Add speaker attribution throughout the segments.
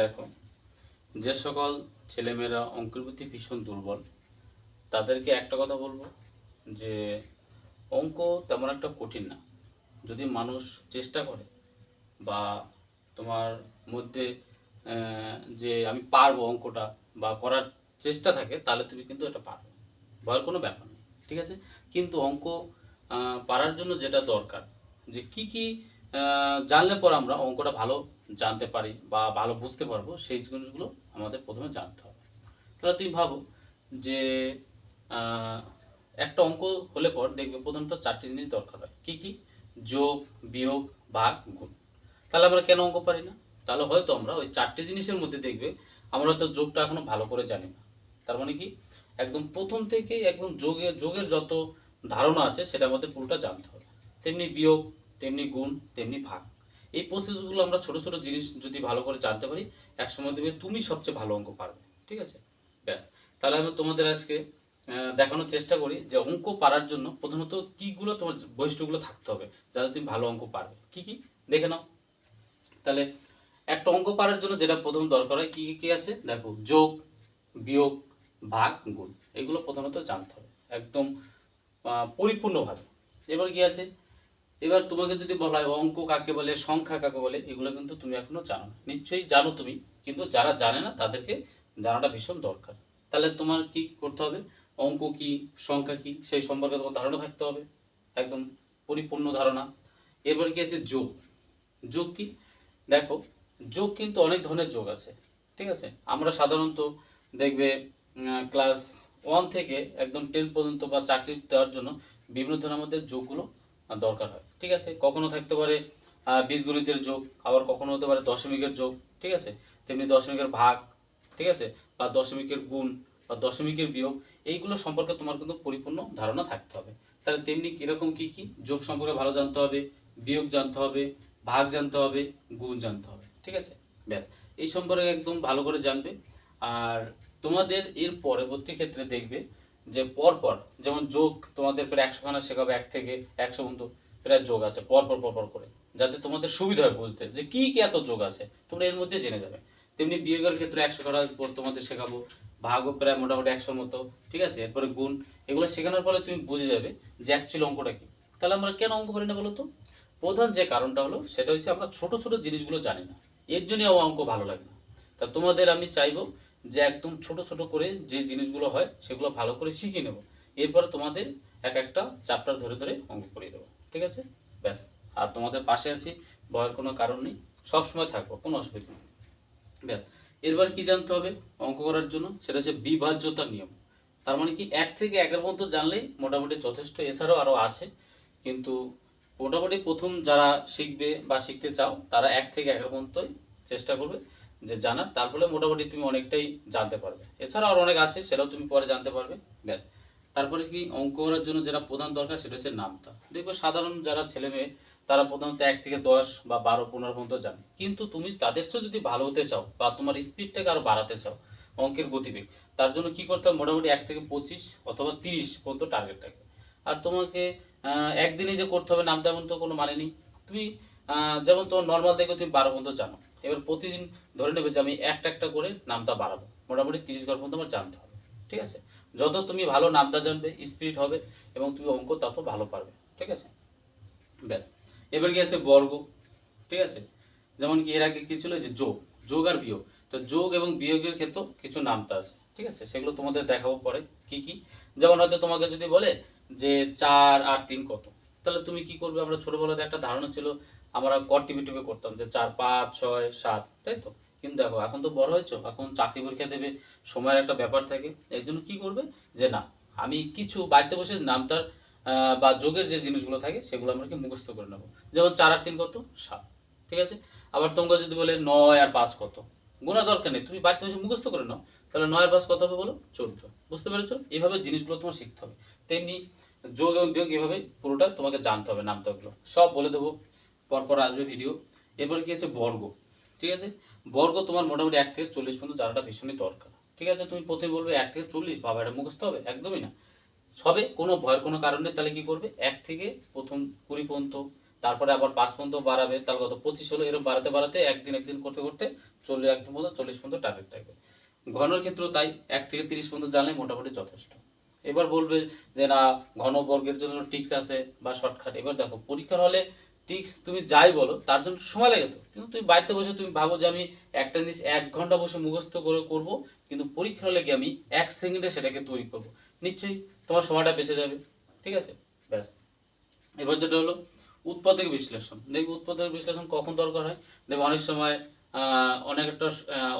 Speaker 1: দেখো, যে সকল ছেলেমেয়েরা অঙ্কের প্রতি ভীষণ দুর্বল তাদেরকে একটা কথা বলবো যে অঙ্ক তেমন একটা কঠিন না। যদি মানুষ চেষ্টা করে বা তোমার মধ্যে যে আমি পারবো অঙ্কটা বা করার চেষ্টা থাকে, তাহলে তুমি কিন্তু এটা পারবে, ভয়ের কোনো ব্যাপার নেই। ঠিক আছে? কিন্তু অঙ্ক পারার জন্য যেটা দরকার, যে কি কি জানলে পর আমরা অঙ্কটা ভালো জানতে পারি বা ভালো বুঝতে পারবো, সেই জিনিসগুলো আমাদের প্রথমে জানতে হবে। তাহলে তুই ভাবো যে আহ, একটা অঙ্ক হলে পর দেখবে প্রথমত চারটি জিনিস দরকার হয়। কি কি? যোগ, বিয়োগ, ভাগ, গুণ। তাহলে আমরা কেন অঙ্ক পারি না? তাহলে হয়তো আমরা ওই চারটি জিনিসের মধ্যে দেখবে আমরা হয়তো যোগটা এখনো ভালো করে জানি না। তার মানে কি, একদম প্রথম থেকে একদম যোগের যত ধারণা আছে সেটা আমাদের পুরোটা জানতে হবে। তেমনি বিয়োগ, তেমনি গুণ, তেমনি ভাগ। এই প্রসেসগুলো আমরা ছোট ছোট জিনিস যদি ভালো করে জানতে পারি, একসময় দেখবে তুমি সবচেয়ে ভালো অঙ্ক পারবে। ঠিক আছে? ব্যাস। তাহলে আমি তোমাদের আজকে দেখানোর চেষ্টা করি যে অঙ্ক পারার জন্য প্রথমত কীগুলো তোমার বৈশিষ্ট্যগুলো থাকতে হবে যাতে তুমি ভালো অঙ্ক পারবে। কি কি দেখে নাও। তাহলে একটা অঙ্ক পারার জন্য যেটা প্রথম দরকার হয়, কি কি আছে দেখো: যোগ, বিয়োগ, ভাগ, গুণ। এগুলো প্রথমত জানতে হবে একদম পরিপূর্ণভাবে। এবার কি আছে, এবার তোমাকে যদি বলা হয় অঙ্ক কাকে বলে, সংখ্যা কাকে বলে, এগুলো কিন্তু তুমি এখনো জানো না। নিশ্চয়ই জানো তুমি, কিন্তু যারা জানে না তাদেরকে জানাটা ভীষণ দরকার। তাহলে তোমার কি করতে হবে, অঙ্ক কি, সংখ্যা কি, সেই সম্পর্কে তোমার ধারণা থাকতে হবে, একদম পরিপূর্ণ ধারণা। এরপর কি আছে যোগ। যোগ কি দেখো, যোগ কিন্তু অনেক ধরনের যোগ আছে। ঠিক আছে? আমরা সাধারণত দেখবে ক্লাস 1 থেকে একদম 10 পর্যন্ত বা চাকরি দেওয়ার জন্য বিভিন্ন ধরনের আমাদের যোগগুলো দরকার হয়। ঠিক আছে? কখনো থাকতে পারে বীজগণিতের যোগ, আবার কখনো হতে পারে দশমিকের যোগ। ঠিক আছে? তেমনি দশমিকের ভাগ। ঠিক আছে? বা দশমিকের গুণ বা দশমিকের বিয়োগ। এইগুলো সম্পর্কে তোমার কিন্তু পরিপূর্ণ ধারণা থাকতে হবে। তাহলে তেমনি কীরকম কী কী যোগ সম্পর্কে ভালো জানতে হবে, বিয়োগ জানতে হবে, ভাগ জানতে হবে, গুণ জানতে হবে। ঠিক আছে? ব্যাস, এই সম্পর্কে একদম ভালো করে জানবে। আর তোমাদের এর পরবর্তী ক্ষেত্রে দেখবে যে পরপর, যেমন যোগ তোমাদের প্রায় 100খানা শেখাবে, 1 থেকে 100 পর্যন্ত প্রায় যোগ আছে পরপর পরপর করে, যাতে তোমাদের সুবিধা হয় বুঝতে যে কি কি এত যোগ আছে, তোমরা এর মধ্যে জেনে যাবে। তেমনি বিয়োগের ক্ষেত্রে 100খানা তোমাদের শেখাবো, ভাগও প্রায় মোটামুটি 100-র মতো। ঠিক আছে? এরপরে গুণ। এগুলো শেখানোর ফলে তুমি বুঝে যাবে যে অ্যাকচুয়ালি অঙ্কটা কি। তাহলে আমরা কেন অঙ্ক পারি না বলো তো? প্রধান যে কারণটা হলো সেটা হচ্ছে আমরা ছোট ছোট জিনিসগুলো জানি না, এর জন্যই আমার অঙ্ক ভালো লাগে না। তা তোমাদের আমি চাইবো যে একদম ছোট ছোট করে যে জিনিসগুলো হয় সেগুলো ভালো করে শিখে নেব। এরপরে তোমাদের এক একটা চ্যাপ্টার ধরে ধরে অঙ্ক করিয়ে দেবো। ঠিক আছে? ব্যাস। আর তোমাদের পাশে আছি, ভয়ের কোনো কারণ নেই, সবসময় থাকবো, কোনো অসুবিধা নেই। ব্যাস। এরপর কি জানতে হবে অঙ্ক করার জন্য, সেটা হচ্ছে বিভাজ্যতার নিয়ম। তার মানে কি, 1 থেকে 11 পর্যন্ত জানলেই মোটামুটি যথেষ্ট। এছাড়াও আরও আছে, কিন্তু মোটামুটি প্রথম যারা শিখবে বা শিখতে চাও তারা 1 থেকে 11 পর্যন্তই চেষ্টা করবে যে জানার, তারপরে মোটামুটি তুমি অনেকটাই জানতে পারবে। এছাড়াও আরও অনেক আছে, সেটাও তুমি পরে জানতে পারবে। ব্যাস। তারপরে কি, অঙ্ক করার জন্য যেটা প্রধান দরকার সেটা হচ্ছে নামতা। দেখবে সাধারণ যারা ছেলে মেয়ে তারা প্রধানত 1 থেকে 10 বা 12-15 পর্যন্ত জানে, কিন্তু তুমি তাদের চেয়ে যদি ভালো হতে চাও বা তোমার স্পিডটাকে আরও বাড়াতে চাও, অঙ্কের গতিবেগ, তার জন্য কি করতে হবে, মোটামুটি 1 থেকে 25 অথবা 30 পর্যন্ত টার্গেট থাকবে। আর তোমাকে একদিনে যে করতে হবে নামতে এমন তো কোনো মানে নেই। তুমি যেমন তোমার নর্মাল দেখবে তুমি 12 পর্যন্ত জানো, এবার প্রতিদিন ধরে নেবে যে আমি একটা একটা করে নামতা বাড়াবো, মোটামুটি 30 ঘর পর্যন্ত আমার জানতে হবে। ঠিক আছে? যত তুমি ভালো নামতা জানবে, স্পিড হবে এবং তুমি অঙ্ক তত ভালো পারবে। ঠিক আছে? ব্যাস। এবার কি আছে বর্গ। ঠিক আছে? যেমন কি এর আগে কি ছিল, যে যোগ, যোগ আর বিয়োগ। তো যোগ এবং বিয়োগের ক্ষেত্রেও কিছু নামতা আছে। ঠিক আছে? সেগুলো তোমাদের দেখাবো পরে কি কি। যেমন হয়তো তোমাকে যদি বলে যে 4 আর 3 কত, তাহলে তুমি কি করবে, আমরা ছোটবেলাতে একটা ধারণা ছিল, আমরা কর টিপে টিপে করতাম যে 4, 5, 6, 7, তাই তো? কিন্তু দেখো এখন তো বড় হয়েছো, এখন চাকরি পরীক্ষা দেবে, সময়ের একটা ব্যাপার থাকে। এই জন্য কি করবে, যে না, আমি কিছু বাড়িতে বসে নামতার বা যোগের যে জিনিসগুলো থাকে সেগুলো আমরা কি মুখস্থ করে নেবো। যেমন 4 আর 3 কত, 7। ঠিক আছে? আবার তোমরা যদি বলে 9 আর 5 কত, গোনা দরকার নেই, তুমি বাড়িতে বসে মুখস্থ করে নাও। তাহলে 9 আর 5 কত হবে বলো, 14। বুঝতে পেরেছো? এইভাবে জিনিসগুলো তোমার শিখতে হবে। তেমনি যোগ এবং বিয়োগ এভাবে পুরোটা তোমাকে জানতে হবে, নামতাগুলো সব বলে দেবো, পরপর আসবে ভিডিও। এরপর কি আছে বর্গ। ঠিক আছে? বর্গ তোমার মোটামুটি 1 থেকে 40 পর্যন্ত জানাটা ভীষণই দরকার। ঠিক আছে? তুমি প্রথমে বলবে 1 থেকে 40, বাবা এটা মুখস্থ হবে, একদমই না। সবে কোনো ভয়ের কোনো কারণ নেই। তাহলে কি করবে, 1 থেকে প্রথম 20 পর্যন্ত তারপরে আবার 5 পর্যন্ত বাড়াবে, তাহলে কত 25 হলো। এরকম বাড়াতে বাড়াতে একদিন করতে করতে 40 পর্যন্ত টার্গেট থাকবে। ঘনর ক্ষেত্রেও তাই, 1 থেকে 30 পর্যন্ত জানলে মোটামুটি যথেষ্ট। এবার বলবে যে না ঘন বর্গের জন্য টিক্স আছে বা শর্টকাট। এবার দেখো পরীক্ষার হলে টিক্স তুমি যাই বলো তার জন্য সময় লাগে তো, কিন্তু তুমি বাড়িতে বসে তুমি ভাবো যে আমি একটা জিনিস 1 ঘন্টা বসে মুখস্থ করে করব, কিন্তু পরীক্ষার হলে কি আমি 1 সেকেন্ডে সেটাকে তৈরি করব, নিশ্চয়ই তোমার সময়টা বেঁচে যাবে। ঠিক আছে, ব্যাস। এবার যেটা হলো উৎপাদক বিশ্লেষণ। দেখবে উৎপাদক বিশ্লেষণ কখন দরকার হয়, দেখবে অনেক সময় অনেক একটা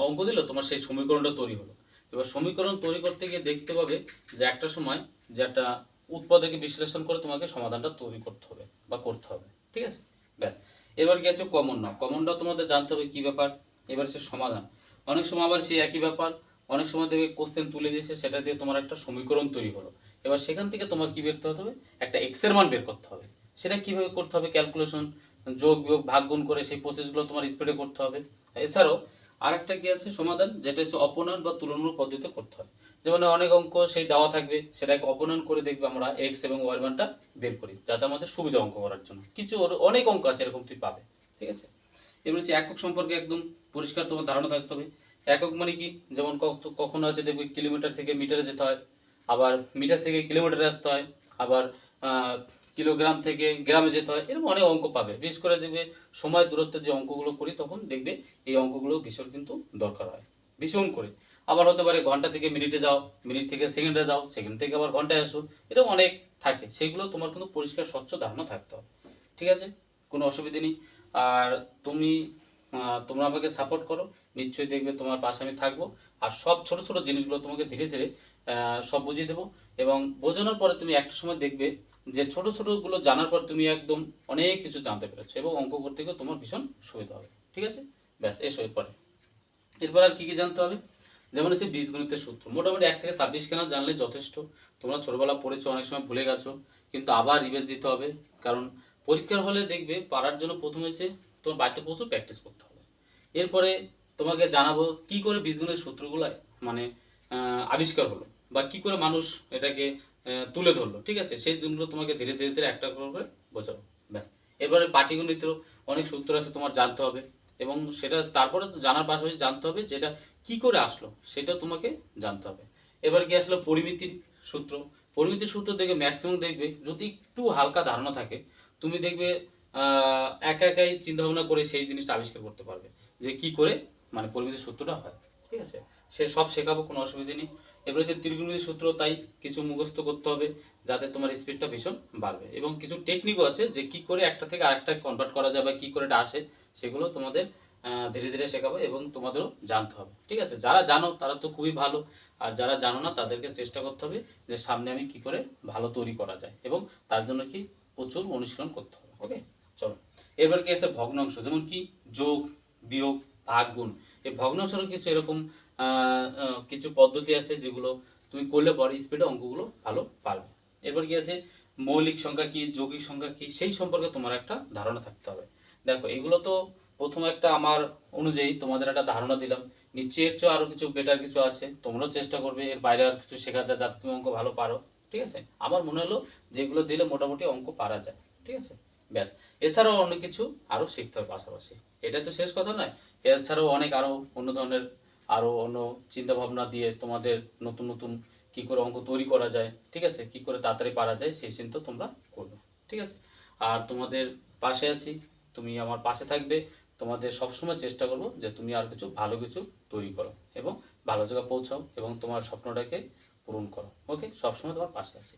Speaker 1: অঙ্ক দিল, তোমার সেই সমীকরণটা তৈরি হলো। এবার সমীকরণ তৈরি করতে গিয়ে দেখতে পাবে যে একটা সময় যে একটা উৎপাদকে বিশ্লেষণ করে তোমাকে সমাধানটা তৈরি করতে হবে বা করতে হবে। ঠিক আছে, ব্যাস। এবার কি আছে কমন নাও। কমনটা তোমাদের জানতে হবে কি ব্যাপার। এবার সে সমাধান, অনেক সময় আবার সেই একই ব্যাপার, অনেক সময় দেখবে কোশ্চেন তুলে দিয়েছে, সেটা দিয়ে তোমার একটা সমীকরণ তৈরি হলো। এবার সেখান থেকে তোমার কি বের করতে হবে, একটা এক্স এর মান বের করতে হবে। সেটা কিভাবে করতে হবে, ক্যালকুলেশন, যোগ বিয়োগ ভাগ গুণ করে সেই প্রসেসগুলো তোমার স্পিডে করতে হবে। এছাড়াও আরেকটা কি আছে সমাধান, যেটা হচ্ছে অপনয়ন বা তুলনামূলক পদ্ধতিতে করতে হয়। যেমন অনেক অঙ্ক সেই দেওয়া থাকবে, সেটাকে অপনয়ন করে দেখবে আমরা এক্স এবং ওয়াই মানটা বের করি, যাতে আমাদের সুবিধা অঙ্ক করার জন্য। কিছু অনেক অঙ্ক আছে এরকম তুই পাবে। ঠিক আছে, এবার হচ্ছে একক সম্পর্কে একদম পরিষ্কার তোমার ধারণা থাকতে হবে। একক মানে কি, যেমন কখনো আছে দেখবে কিলোমিটার থেকে মিটারে যেতে হয়, আবার মিটার থেকে কিলোমিটারে আসতে হয়, আবার কিলোগ্রাম থেকে গ্রামে যেতে হয়। এরকম অনেক অঙ্ক পাবে। বিশেষ করে দেখবে সময় দূরত্বের যে অঙ্কগুলো করি তখন দেখবে এই অঙ্কগুলো ভীষণ কিন্তু দরকার হয়, ভীষণ করে। আবার হতে পারে ঘন্টা থেকে মিনিটে যাও, মিনিট থেকে সেকেন্ডে যাও, সেকেন্ড থেকে আবার ঘন্টায় আসো, এরকম অনেক থাকে। সেগুলো তোমার কিন্তু পরিষ্কার স্বচ্ছ ধারণা থাকতে হবে। ঠিক আছে, কোনো অসুবিধা নেই। আর তুমি তোমরা আমাকে সাপোর্ট করো, নিশ্চয়ই দেখবে তোমার পাশে আমি থাকবো। আর সব ছোট ছোট জিনিসগুলো তোমাকে ধীরে ধীরে সব বুঝিয়ে দেবো। এবং বোঝানোর পরে তুমি একটা সময় দেখবে যে ছোট ছোটগুলো জানার পর তুমি একদম অনেক কিছু জানতে পেরেছো, এবং অঙ্ক করতে গিয়ে তোমার ভীষণ সুবিধা হবে। ঠিক আছে, ব্যাস। এসো এরপরে। এরপর আর কি কি জানতে হবে, যেমন হচ্ছে বীজগণিতের সূত্র। মোটামুটি 1 থেকে 26 কেনা জানলে যথেষ্ট। তোমরা ছোটবেলা পড়েছো, অনেক সময় ভুলে গেছো, কিন্তু আবার রিভাইজ দিতে হবে। কারণ পরীক্ষার হলে দেখবে পারার জন্য প্রথমে হচ্ছে তোমার বাড়িতে প্রচুর প্র্যাকটিস করতে হবে। এরপরে তোমাকে জানাবো কি করে বীজগণিতের সূত্রগুলো মানে আবিষ্কার হলো, বা কি করে মানুষ এটাকে তুলে ধরলো। ঠিক আছে, সেই জিনিসগুলো তোমাকে ধীরে ধীরে ধীরে একটা করে বোঝাবো, ব্যাস। এরপরে পাটিগণিতেরও অনেক সূত্র আছে, তোমার জানতে হবে। এবং সেটা তারপরে তো জানার পাশাপাশি জানতে হবে যেটা কি করে আসলো, সেটা তোমাকে জানতে হবে। এবার কি আসলো পরিমিতির সূত্র। পরিমিতির সূত্র দেখবে ম্যাক্সিমাম দেখবে যদি একটু হালকা ধারণা থাকে, তুমি দেখবে একা একাই চিন্তা ভাবনা করে সেই জিনিসটা আবিষ্কার করতে পারবে যে কি করে মানে পরিমিতির সূত্রটা হয়। ঠিক আছে, সে সব শেখাবো, কোনো অসুবিধা নেই। এবারে সে ত্রিকোণমিতির সূত্র, তাই কিছু মুখস্থ করতে হবে যাতে তোমার স্পিডটা ভীষণ বাড়বে। এবং কিছু টেকনিকও আছে যে কি করে একটা থেকে আরেকটা কনভার্ট করা যায় বা কি করে এটা আসে, সেগুলো তোমাদের ধীরে ধীরে শেখাবো এবং তোমাদেরও জানতে হবে। ঠিক আছে, যারা জানো তারা তো খুবই ভালো, আর যারা জানো না তাদেরকে চেষ্টা করতে হবে যে সামনে আমি কি করে ভালো তৈরি করা যায়, এবং তার জন্য কি প্রচুর অনুশীলন করতে হবে। ওকে, চলো। এবার কি আছে ভগ্নাংশ, যেমন কি যোগ বিয়োগ ভাগ গুণ। এই ভগ্নাংশেরও কিছু এরকম কিছু পদ্ধতি আছে যেগুলো তুমি করলে পরে স্পিডে অঙ্কগুলো ভালো পারবে। এরপর কি আছে মৌলিক সংখ্যা কি, যৌগিক সংখ্যা কি, সেই সম্পর্কে তোমার একটা ধারণা থাকতে হবে। দেখো এগুলো তো প্রথম একটা আমার অনুযায়ী তোমাদের একটা ধারণা দিলাম, নিশ্চয়ই এর চেয়ে আরও কিছু বেটার কিছু আছে, তোমরাও চেষ্টা করবে এর বাইরে আর কিছু শেখা যায় যাতে তুমি অঙ্ক ভালো পারো। ঠিক আছে, আমার মনে হলো যেগুলো দিলে মোটামুটি অঙ্ক পারা যায়। ঠিক আছে, ব্যাস। এছাড়াও অন্য কিছু আরও শিখতে হবে পাশাপাশি, এটা তো শেষ কথা নয়। এছাড়াও অনেক আরও অন্য ধরনের আরও অন্য চিন্তা ভাবনা দিয়ে তোমাদের নতুন নতুন কি করে অঙ্ক তৈরি করা যায়, ঠিক আছে, কি করে তাড়াতাড়ি পারা যায় সেই চিন্তা তোমরা করবে। ঠিক আছে, আর তোমাদের পাশে আছি, তুমি আমার পাশে থাকবে। তোমাদের সবসময় চেষ্টা করবো যে তুমি আর কিছু ভালো কিছু তৈরি করো এবং ভালো জায়গায় পৌঁছাও এবং তোমার স্বপ্নটাকে পূরণ করো। ওকে, সবসময় তোমার পাশে আছি।